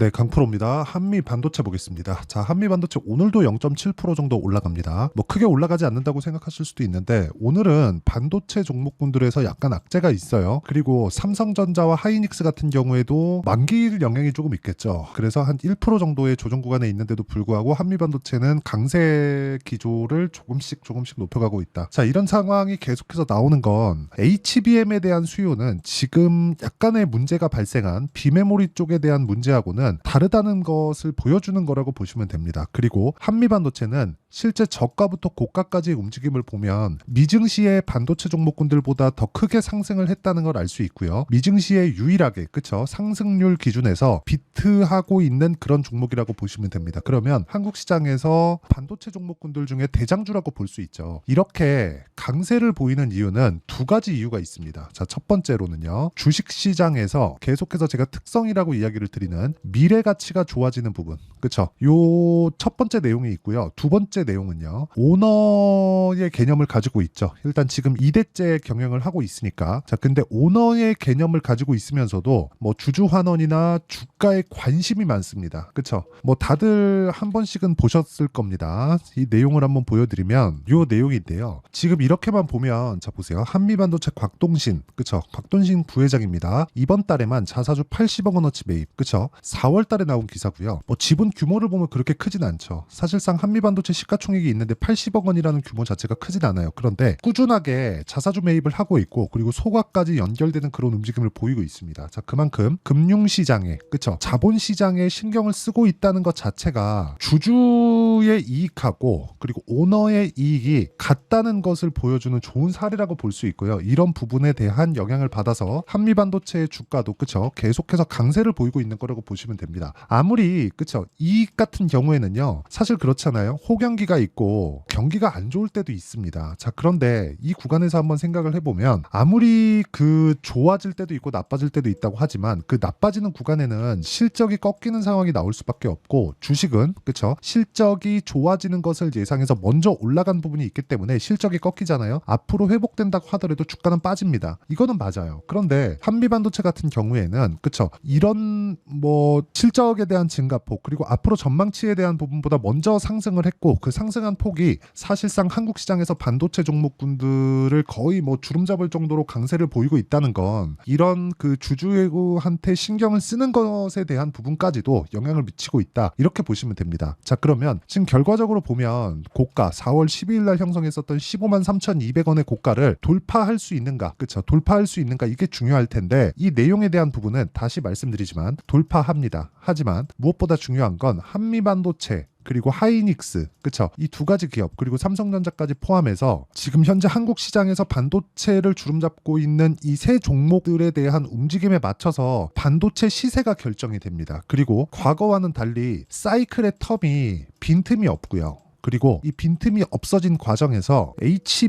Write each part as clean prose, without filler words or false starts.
네, 강프로입니다. 한미 반도체 보겠습니다. 자, 한미 반도체 오늘도 0.7% 정도 올라갑니다. 뭐 크게 올라가지 않는다고 생각하실 수도 있는데 오늘은 반도체 종목군들에서 약간 악재가 있어요. 그리고 삼성전자와 하이닉스 같은 경우에도 만기일 영향이 조금 있겠죠. 그래서 한 1% 정도의 조정 구간에 있는데도 불구하고 한미 반도체는 강세 기조를 조금씩 높여가고 있다. 자, 이런 상황이 계속해서 나오는 건 HBM에 대한 수요는 지금 약간의 문제가 발생한 비메모리 쪽에 대한 문제하고는 다르다는 것을 보여주는 거라고 보시면 됩니다. 그리고 한미 반도체는 실제 저가부터 고가까지의 움직임을 보면 미증시의 반도체 종목군들보다 더 크게 상승을 했다는 걸 알 수 있고요. 미증시의 유일하게 그쵸 상승률 기준에서 비트하고 있는 그런 종목이라고 보시면 됩니다. 그러면 한국 시장에서 반도체 종목군들 중에 대장주라고 볼 수 있죠. 이렇게 강세를 보이는 이유는 두 가지 이유가 있습니다. 자, 첫 번째로는요. 주식시장에서 계속해서 제가 특성이라고 이야기를 드리는 미래 가치가 좋아지는 부분. 그쵸? 요 첫 번째 내용이 있고요. 두 번째 내용은요. 오너의 개념을 가지고 있죠. 일단 지금 2대째 경영을 하고 있으니까. 자, 근데 오너의 개념을 가지고 있으면서도 뭐 주주환원이나 주가에 관심이 많습니다. 그쵸? 뭐 다들 한 번씩은 보셨을 겁니다. 이 내용을 한번 보여드리면 요 내용인데요. 지금 이렇게만 보면 자 보세요. 한미반도체 곽동신 그쵸? 곽동신 부회장입니다. 이번 달에만 자사주 80억 원어치 매입 그쵸? 4월 달에 나온 기사고요. 뭐 지분 규모를 보면 그렇게 크진 않죠. 사실상 한미반도체 시가총액이 있는데 80억 원이라는 규모 자체가 크진 않아요. 그런데 꾸준하게 자사주 매입을 하고 있고 그리고 소각까지 연결되는 그런 움직임을 보이고 있습니다. 자, 그만큼 금융시장에 그쵸? 자본시장에 신경을 쓰고 있다는 것 자체가 주주의 이익하고 그리고 오너의 이익이 같다는 것을 보여주는 좋은 사례라고 볼 수 있고요. 이런 부분에 대한 영향을 받아서 한미반도체의 주가도 그쵸? 계속해서 강세를 보이고 있는 거라고 보시면 됩니다. 아무리 그쵸? 이익 같은 경우에는요. 사실 그렇잖아요. 호경기가 있고 경기가 안 좋을 때도 있습니다. 자, 그런데 이 구간에서 한번 생각을 해보면 아무리 그 좋아질 때도 있고 나빠질 때도 있다고 하지만 그 나빠지는 구간에는 실적이 꺾이는 상황이 나올 수밖에 없고 주식은 그쵸? 실적이 좋아지는 것을 예상해서 먼저 올라간 부분이 있기 때문에 실적이 꺾이잖아요. 앞으로 회복된다고 하더라도 주가는 빠집니다. 이거는 맞아요. 그런데 한미반도체 같은 경우에는 그쵸? 이런 뭐 실적에 대한 증가폭 그리고 앞으로 전망치에 대한 부분보다 먼저 상승을 했고 그 상승한 폭이 사실상 한국 시장에서 반도체 종목군들을 거의 뭐 주름 잡을 정도로 강세를 보이고 있다는 건 이런 그 주주한테 신경을 쓰는 것에 대한 부분까지도 영향을 미치고 있다. 이렇게 보시면 됩니다. 자, 그러면 지금 결과적으로 보면 고가 4월 12일 날 형성했었던 15만 3,200원의 고가를 돌파할 수 있는가? 그쵸? 돌파할 수 있는가? 이게 중요할 텐데 이 내용에 대한 부분은 다시 말씀드리지만 돌파합니다. 하지만 무엇보다 중요한 건 한미반도체 그리고 하이닉스, 그쵸? 이 두 가지 기업 그리고 삼성전자까지 포함해서 지금 현재 한국 시장에서 반도체를 주름잡고 있는 이 세 종목들에 대한 움직임에 맞춰서 반도체 시세가 결정이 됩니다. 그리고 과거와는 달리 사이클의 텀이 빈틈이 없고요. 그리고 이 빈틈이 없어진 과정에서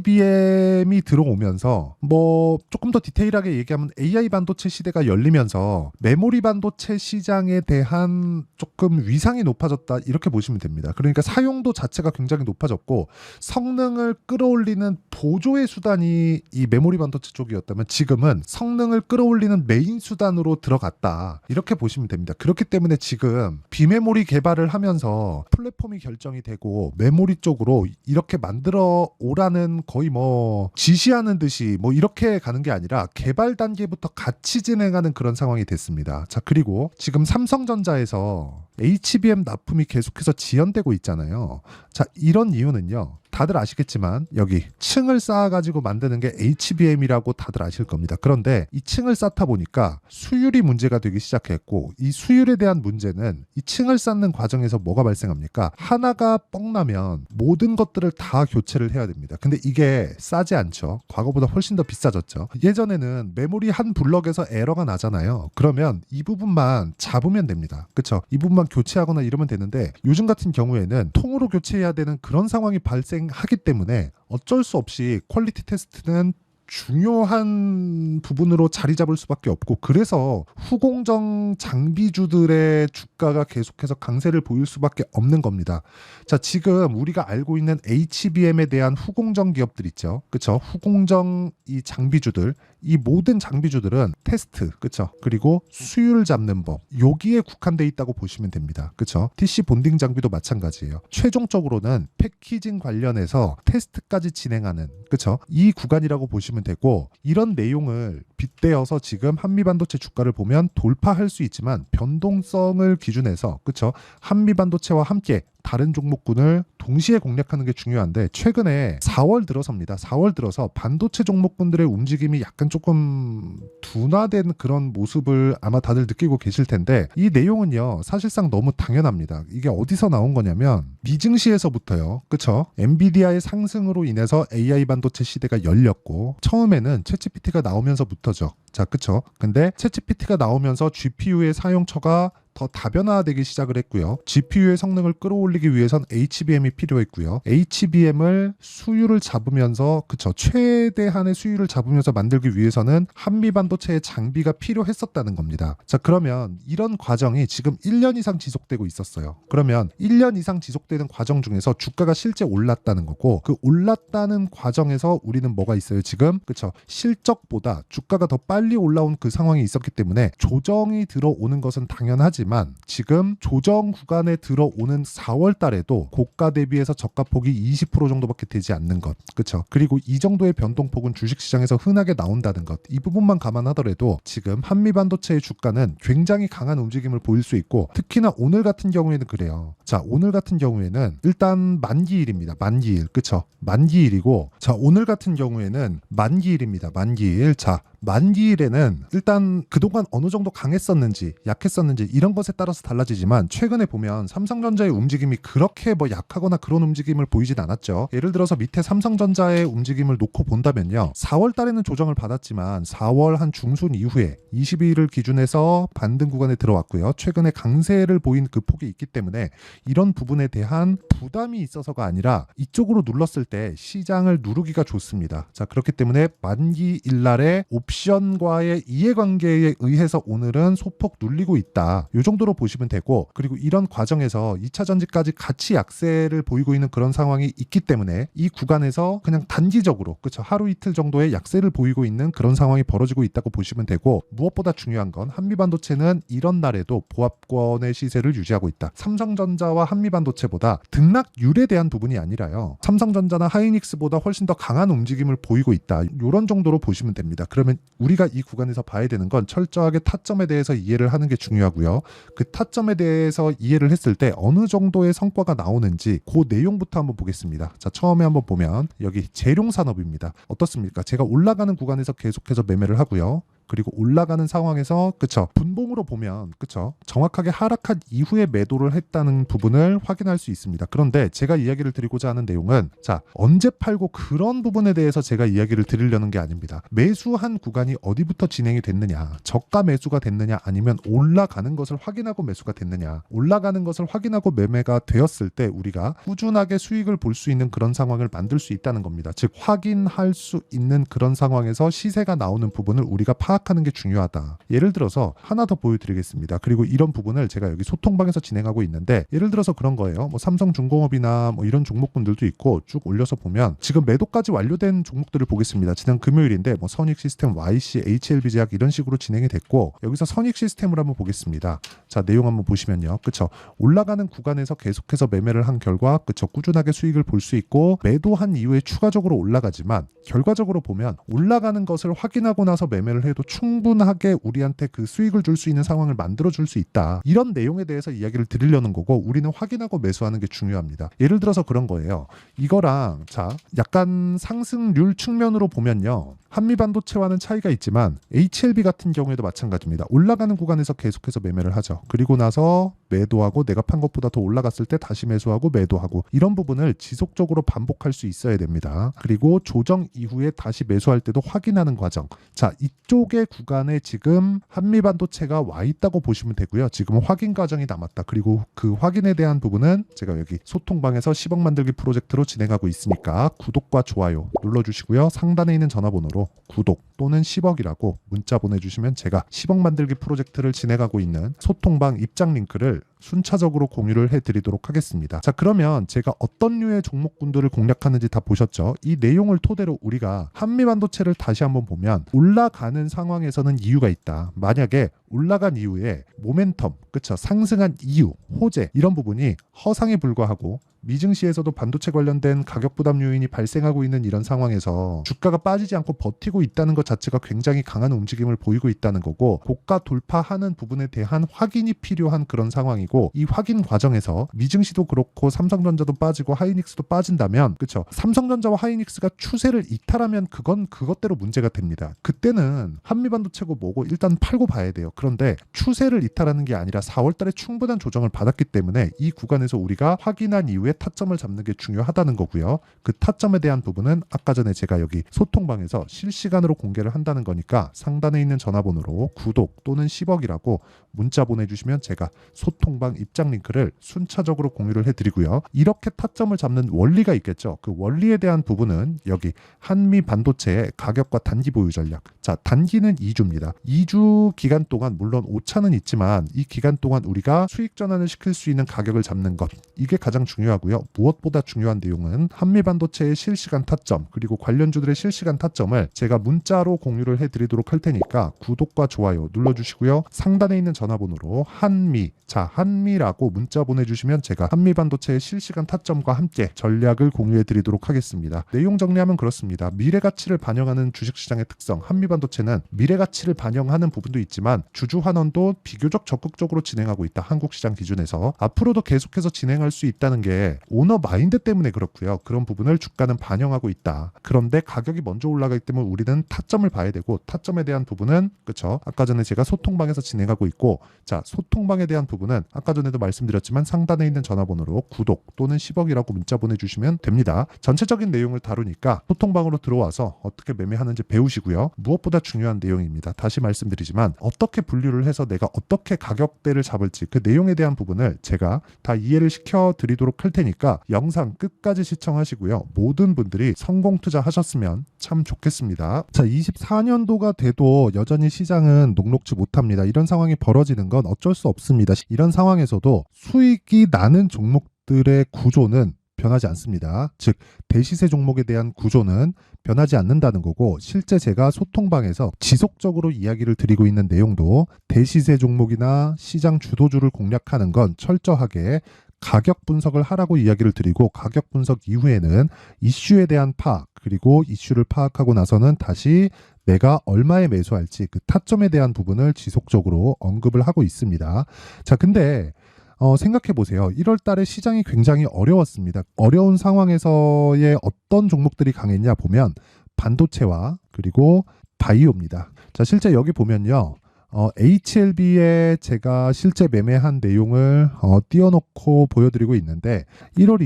HBM이 들어오면서 뭐 조금 더 디테일하게 얘기하면 AI 반도체 시대가 열리면서 메모리 반도체 시장에 대한 조금 위상이 높아졌다 이렇게 보시면 됩니다. 그러니까 사용도 자체가 굉장히 높아졌고 성능을 끌어올리는 보조의 수단이 이 메모리 반도체 쪽이었다면 지금은 성능을 끌어올리는 메인 수단으로 들어갔다 이렇게 보시면 됩니다. 그렇기 때문에 지금 비메모리 개발을 하면서 플랫폼이 결정이 되고 메모리 쪽으로 이렇게 만들어 오라는 거의 뭐 지시하는 듯이 뭐 이렇게 가는 게 아니라 개발 단계부터 같이 진행하는 그런 상황이 됐습니다. 자, 그리고 지금 삼성전자에서 HBM 납품이 계속해서 지연되고 있잖아요. 자, 이런 이유는요. 다들 아시겠지만 여기 층을 쌓아가지고 만드는 게 HBM이라고 다들 아실 겁니다. 그런데 이 층을 쌓다 보니까 수율이 문제가 되기 시작했고 이 수율에 대한 문제는 이 층을 쌓는 과정에서 뭐가 발생합니까? 하나가 뻥나면 모든 것들을 다 교체를 해야 됩니다. 근데 이게 싸지 않죠. 과거보다 훨씬 더 비싸졌죠. 예전에는 메모리 한 블럭에서 에러가 나잖아요. 그러면 이 부분만 잡으면 됩니다. 그쵸? 이 부분만 교체하거나 이러면 되는데 요즘 같은 경우에는 통으로 교체해야 되는 그런 상황이 발생하기 때문에 어쩔 수 없이 퀄리티 테스트는 중요한 부분으로 자리 잡을 수밖에 없고 그래서 후공정 장비주들의 주가가 계속해서 강세를 보일 수밖에 없는 겁니다. 자, 지금 우리가 알고 있는 HBM에 대한 후공정 기업들 있죠. 그렇죠? 후공정 이 장비주들 이 모든 장비주들은 테스트, 그쵸? 그리고 수율 잡는 법, 여기에 국한돼 있다고 보시면 됩니다. 그쵸? TC 본딩 장비도 마찬가지예요. 최종적으로는 패키징 관련해서 테스트까지 진행하는, 그쵸? 이 구간이라고 보시면 되고, 이런 내용을 빗대어서 지금 한미반도체 주가를 보면 돌파할 수 있지만 변동성을 기준해서, 그쵸? 한미반도체와 함께 다른 종목군을 동시에 공략하는 게 중요한데, 최근에 4월 들어서입니다. 4월 들어서 반도체 종목군들의 움직임이 약간 조금 둔화된 그런 모습을 아마 다들 느끼고 계실 텐데, 이 내용은요 사실상 너무 당연합니다. 이게 어디서 나온 거냐면 미증시에서부터요. 그쵸? 엔비디아의 상승으로 인해서 AI 반도체 시대가 열렸고, 처음에는 챗GPT가 나오면서부터죠. 자, 그쵸? 근데 챗GPT가 나오면서 GPU의 사용처가 더 다변화되기 시작을 했고요. GPU의 성능을 끌어올리기 위해선 HBM이 필요했고요. HBM을 수율을 잡으면서, 그쵸, 최대한의 수율을 잡으면서 만들기 위해서는 한미 반도체의 장비가 필요했었다는 겁니다. 자, 그러면 이런 과정이 지금 1년 이상 지속되고 있었어요. 그러면 1년 이상 지속되는 과정 중에서 주가가 실제 올랐다는 거고, 그 올랐다는 과정에서 우리는 뭐가 있어요? 지금, 그쵸, 실적보다 주가가 더 빨리 올라온 그 상황이 있었기 때문에 조정이 들어오는 것은 당연하지, 지금 조정 구간에 들어오는 4월 달에도 고가 대비해서 저가 폭이 20% 정도밖에 되지 않는 것, 그렇죠? 그리고 이 정도의 변동폭은 주식시장에서 흔하게 나온다는 것, 이 부분만 감안하더라도 지금 한미반도체의 주가는 굉장히 강한 움직임을 보일 수 있고, 특히나 오늘 같은 경우에는 그래요. 자, 오늘 같은 경우에는 일단 만기일입니다. 만기일, 그렇죠? 만기일이고, 자, 오늘 같은 경우에는 만기일입니다. 만기일. 자, 만기일에는 일단 그동안 어느 정도 강했었는지 약했었는지 이런 것에 따라서 달라지지만, 최근에 보면 삼성전자의 움직임이 그렇게 뭐 약하거나 그런 움직임을 보이진 않았죠. 예를 들어서 밑에 삼성전자의 움직임을 놓고 본다면요, 4월 달에는 조정을 받았지만 4월 한 중순 이후에 22일을 기준해서 반등 구간에 들어왔고요. 최근에 강세를 보인 그 폭이 있기 때문에 이런 부분에 대한 부담이 있어서가 아니라 이쪽으로 눌렀을 때 시장을 누르기가 좋습니다. 자, 그렇기 때문에 만기일날에 옵션과의 이해관계에 의해서 오늘은 소폭 눌리고 있다, 이 정도로 보시면 되고, 그리고 이런 과정에서 2차 전지까지 같이 약세를 보이고 있는 그런 상황이 있기 때문에 이 구간에서 그냥 단기적으로, 그렇죠, 하루 이틀 정도의 약세를 보이고 있는 그런 상황이 벌어지고 있다고 보시면 되고, 무엇보다 중요한 건 한미반도체는 이런 날에도 보합권의 시세를 유지하고 있다. 삼성전자와 한미반도체보다 등락률에 대한 부분이 아니라요, 삼성전자나 하이닉스보다 훨씬 더 강한 움직임을 보이고 있다, 이런 정도로 보시면 됩니다. 그러면 우리가 이 구간에서 봐야 되는 건 철저하게 타점에 대해서 이해를 하는 게 중요하고요. 그 타점에 대해서 이해를 했을 때 어느 정도의 성과가 나오는지 그 내용부터 한번 보겠습니다. 자, 처음에 한번 보면 여기 재룡산업입니다. 어떻습니까? 제가 올라가는 구간에서 계속해서 매매를 하고요. 그리고 올라가는 상황에서, 그쵸, 분봉으로 보면, 그쵸, 정확하게 하락한 이후에 매도를 했다는 부분을 확인할 수 있습니다. 그런데 제가 이야기를 드리고자 하는 내용은, 자, 언제 팔고 그런 부분에 대해서 제가 이야기를 드리려는 게 아닙니다. 매수한 구간이 어디부터 진행이 됐느냐, 저가 매수가 됐느냐, 아니면 올라가는 것을 확인하고 매수가 됐느냐, 올라가는 것을 확인하고 매매가 되었을 때 우리가 꾸준하게 수익을 볼 수 있는 그런 상황을 만들 수 있다는 겁니다. 즉, 확인할 수 있는 그런 상황에서 시세가 나오는 부분을 우리가 파악하는 게 중요하다. 예를 들어서 하나 더 보여드리겠습니다. 그리고 이런 부분을 제가 여기 소통방에서 진행하고 있는데, 예를 들어서 그런 거예요. 뭐 삼성중공업이나 뭐 이런 종목군들도 있고, 쭉 올려서 보면 지금 매도까지 완료된 종목들을 보겠습니다. 지난 금요일인데 뭐 선익시스템, YC, HLB제약 이런 식으로 진행이 됐고, 여기서 선익시스템을 한번 보겠습니다. 자, 내용 한번 보시면요, 그쵸, 올라가는 구간에서 계속해서 매매를 한 결과, 그쵸, 꾸준하게 수익을 볼 수 있고, 매도한 이후에 추가적으로 올라가지만 결과적으로 보면 올라가는 것을 확인하고 나서 매매를 해도 충분하게 우리한테 그 수익을 줄 수 있는 상황을 만들어 줄 수 있다, 이런 내용에 대해서 이야기를 드리려는 거고, 우리는 확인하고 매수하는 게 중요합니다. 예를 들어서 그런 거예요. 이거랑, 자, 약간 상승률 측면으로 보면요, 한미반도체와는 차이가 있지만 HLB 같은 경우에도 마찬가지입니다. 올라가는 구간에서 계속해서 매매를 하죠. 그리고 나서 매도하고, 내가 판 것보다 더 올라갔을 때 다시 매수하고 매도하고, 이런 부분을 지속적으로 반복할 수 있어야 됩니다. 그리고 조정 이후에 다시 매수할 때도 확인하는 과정. 자, 이쪽의 구간에 지금 한미반도체가 와 있다고 보시면 되고요. 지금은 확인 과정이 남았다. 그리고 그 확인에 대한 부분은 제가 여기 소통방에서 10억 만들기 프로젝트로 진행하고 있으니까 구독과 좋아요 눌러주시고요. 상단에 있는 전화번호로 구독 또는 10억이라고 문자 보내주시면 제가 10억 만들기 프로젝트를 진행하고 있는 소통방 입장 링크를 순차적으로 공유를 해드리도록 하겠습니다. 자, 그러면 제가 어떤 류의 종목군들을 공략하는지 다 보셨죠? 이 내용을 토대로 우리가 한미반도체를 다시 한번 보면 올라가는 상황에서는 이유가 있다. 만약에 올라간 이후에 모멘텀, 그쵸? 상승한 이유, 호재 이런 부분이 허상에 불과하고 미증시에서도 반도체 관련된 가격 부담 요인이 발생하고 있는 이런 상황에서 주가가 빠지지 않고 버티고 있다는 것 자체가 굉장히 강한 움직임을 보이고 있다는 거고, 고가 돌파하는 부분에 대한 확인이 필요한 그런 상황이고, 이 확인 과정에서 미증시도 그렇고 삼성전자도 빠지고 하이닉스도 빠진다면, 그쵸? 삼성전자와 하이닉스가 추세를 이탈하면 그건 그것대로 문제가 됩니다. 그때는 한미반도체고 뭐고 일단 팔고 봐야 돼요. 그런데 추세를 이탈하는 게 아니라 4월 달에 충분한 조정을 받았기 때문에 이 구간에서 우리가 확인한 이후에 타점을 잡는 게 중요하다는 거고요. 그 타점에 대한 부분은 아까 전에 제가 여기 소통방에서 실시간으로 공개를 한다는 거니까 상단에 있는 전화번호로 구독 또는 10억이라고 문자 보내주시면 제가 소통방 입장 링크를 순차적으로 공유를 해드리고요. 이렇게 타점을 잡는 원리가 있겠죠. 그 원리에 대한 부분은 여기 한미 반도체의 가격과 단기 보유 전략. 자, 단기는 2주입니다. 2주 기간 동안 물론 오차는 있지만 이 기간 동안 우리가 수익 전환을 시킬 수 있는 가격을 잡는 것, 이게 가장 중요하고요. 무엇보다 중요한 내용은 한미반도체의 실시간 타점 그리고 관련주들의 실시간 타점을 제가 문자로 공유를 해드리도록 할 테니까 구독과 좋아요 눌러주시고요. 상단에 있는 전화번호로 한미라고 문자 보내주시면 제가 한미반도체의 실시간 타점과 함께 전략을 공유해드리도록 하겠습니다. 내용 정리하면 그렇습니다. 미래가치를 반영하는 주식시장의 특성, 한미반도체는 미래가치를 반영하는 부분도 있지만 주주 환원도 비교적 적극적으로 진행하고 있다. 한국시장 기준에서 앞으로도 계속해서 진행할 수 있다는 게 오너 마인드 때문에 그렇고요. 그런 부분을 주가는 반영하고 있다. 그런데 가격이 먼저 올라가기 때문에 우리는 타점을 봐야 되고, 타점에 대한 부분은 그쵸? 아까 전에 제가 소통방에서 진행하고 있고, 자, 소통방에 대한 부분은 아까 전에도 말씀드렸지만 상단에 있는 전화번호로 구독 또는 10억이라고 문자 보내주시면 됩니다. 전체적인 내용을 다루니까 소통방으로 들어와서 어떻게 매매하는지 배우시고요. 무엇보다 중요한 내용입니다. 다시 말씀드리지만 어떻게 분류를 해서 내가 어떻게 가격대를 잡을지 그 내용에 대한 부분을 제가 다 이해를 시켜드리도록 할 테니까 영상 끝까지 시청하시고요. 모든 분들이 성공 투자하셨으면 참 좋겠습니다. 자, 24년도가 돼도 여전히 시장은 녹록지 못합니다. 이런 상황이 벌어지는 건 어쩔 수 없습니다. 이런 상황에서도 수익이 나는 종목들의 구조는 변하지 않습니다. 즉 대시세 종목에 대한 구조는 변하지 않는다는 거고, 실제 제가 소통방에서 지속적으로 이야기를 드리고 있는 내용도 대시세 종목이나 시장 주도주를 공략하는 건 철저하게 가격 분석을 하라고 이야기를 드리고, 가격 분석 이후에는 이슈에 대한 파악, 그리고 이슈를 파악하고 나서는 다시 내가 얼마에 매수할지 그 타점에 대한 부분을 지속적으로 언급을 하고 있습니다. 자, 근데 생각해 보세요. 1월 달에 시장이 굉장히 어려웠습니다. 어려운 상황에서의 어떤 종목들이 강했냐 보면 반도체와 그리고 바이오입니다. 자, 실제 여기 보면요. HLB에 제가 실제 매매한 내용을 띄워놓고 보여드리고 있는데 1월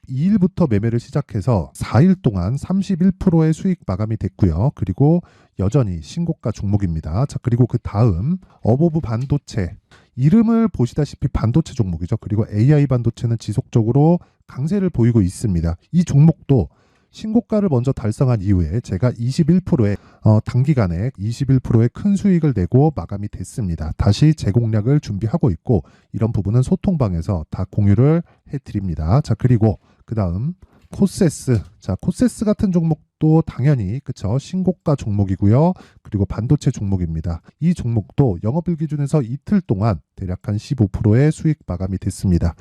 22일부터 매매를 시작해서 4일 동안 31%의 수익 마감이 됐고요. 그리고 여전히 신고가 종목입니다. 자, 그리고 그 다음 어보브 반도체, 이름을 보시다시피 반도체 종목이죠. 그리고 AI 반도체는 지속적으로 강세를 보이고 있습니다. 이 종목도 신고가를 먼저 달성한 이후에 제가 21%의 단기간에 21%의 큰 수익을 내고 마감이 됐습니다. 다시 재공략을 준비하고 있고, 이런 부분은 소통방에서 다 공유를 해드립니다. 자, 그리고 그 다음 코세스. 자, 코세스 같은 종목도 당연히 그쵸, 신고가 종목이고요. 그리고 반도체 종목입니다. 이 종목도 영업일 기준에서 이틀 동안 대략 한 15%의 수익 마감이 됐습니다.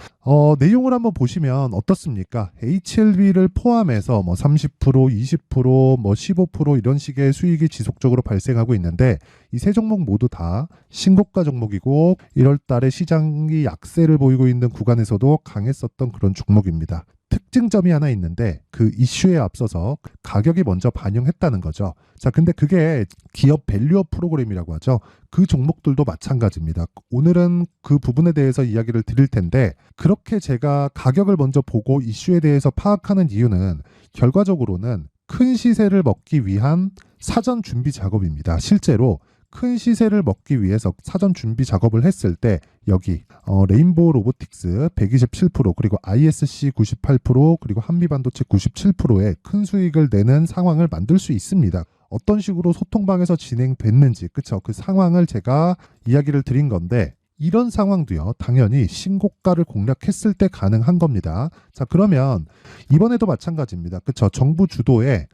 내용을 한번 보시면 어떻습니까? HLB를 포함해서 뭐 30%, 20%, 뭐 15% 이런 식의 수익이 지속적으로 발생하고 있는데, 이 세 종목 모두 다 신고가 종목이고 1월 달에 시장이 약세를 보이고 있는 구간에서도 강했었던 그런 종목입니다. 특징점이 하나 있는데 그 이슈에 앞서서 가격이 먼저 반영했다는 거죠. 자, 근데 그게 기업 밸류업 프로그램이라고 하죠. 그 종목들도 마찬가지입니다. 오늘은 그 부분에 대해서 이야기를 드릴 텐데, 그렇게 제가 가격을 먼저 보고 이슈에 대해서 파악하는 이유는 결과적으로는 큰 시세를 먹기 위한 사전 준비 작업입니다. 실제로 큰 시세를 먹기 위해서 사전 준비 작업을 했을 때 여기 레인보우 로보틱스 127% 그리고 ISC 98% 그리고 한미반도체 97%의 큰 수익을 내는 상황을 만들 수 있습니다. 어떤 식으로 소통방에서 진행됐는지, 그쵸? 그 상황을 제가 이야기를 드린 건데, 이런 상황도요, 당연히 신고가를 공략했을 때 가능한 겁니다. 자, 그러면 이번에도 마찬가지입니다. 그쵸? 정부 주도의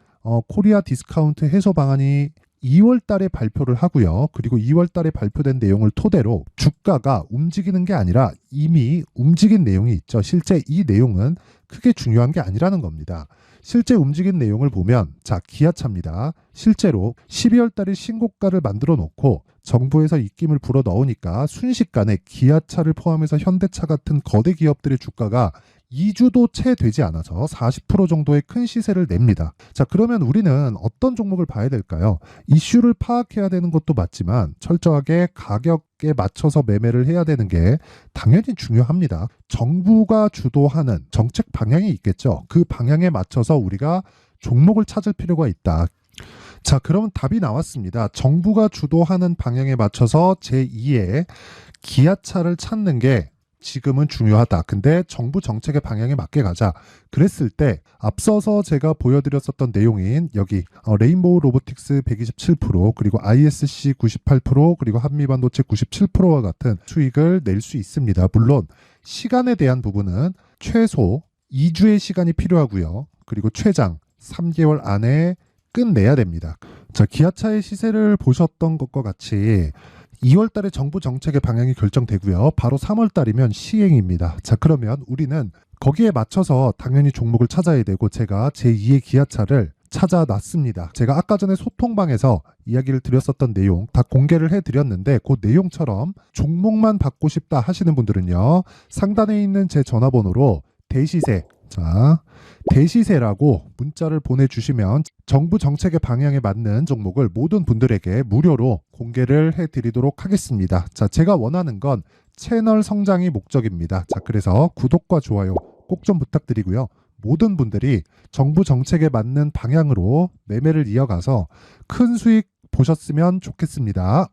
코리아 디스카운트 해소 방안이 2월 달에 발표를 하고요. 그리고 2월 달에 발표된 내용을 토대로 주가가 움직이는 게 아니라 이미 움직인 내용이 있죠. 실제 이 내용은 크게 중요한 게 아니라는 겁니다. 실제 움직인 내용을 보면, 자, 기아차입니다. 실제로 12월 달에 신고가를 만들어 놓고 정부에서 입김을 불어 넣으니까 순식간에 기아차를 포함해서 현대차 같은 거대 기업들의 주가가 2주도 채 되지 않아서 40% 정도의 큰 시세를 냅니다. 자, 그러면 우리는 어떤 종목을 봐야 될까요? 이슈를 파악해야 되는 것도 맞지만 철저하게 가격에 맞춰서 매매를 해야 되는 게 당연히 중요합니다. 정부가 주도하는 정책 방향이 있겠죠. 그 방향에 맞춰서 우리가 종목을 찾을 필요가 있다. 자, 그러면 답이 나왔습니다. 정부가 주도하는 방향에 맞춰서 제2의 기아차를 찾는 게 지금은 중요하다. 근데 정부 정책의 방향에 맞게 가자. 그랬을 때 앞서서 제가 보여드렸었던 내용인 여기 레인보우 로보틱스 127% 그리고 ISC 98% 그리고 한미반도체 97%와 같은 수익을 낼 수 있습니다. 물론 시간에 대한 부분은 최소 2주의 시간이 필요하고요. 그리고 최장 3개월 안에 끝내야 됩니다. 자, 기아차의 시세를 보셨던 것과 같이 2월 달에 정부 정책의 방향이 결정되고요. 바로 3월 달이면 시행입니다. 자, 그러면 우리는 거기에 맞춰서 당연히 종목을 찾아야 되고 제가 제2의 기아차를 찾아놨습니다. 제가 아까 전에 소통방에서 이야기를 드렸었던 내용 다 공개를 해드렸는데 그 내용처럼 종목만 받고 싶다 하시는 분들은요. 상단에 있는 제 전화번호로 대시세, 자, 대시세라고 문자를 보내주시면 정부 정책의 방향에 맞는 종목을 모든 분들에게 무료로 공개를 해드리도록 하겠습니다. 자, 제가 원하는 건 채널 성장이 목적입니다. 자, 그래서 구독과 좋아요 꼭 좀 부탁드리고요. 모든 분들이 정부 정책에 맞는 방향으로 매매를 이어가서 큰 수익 보셨으면 좋겠습니다.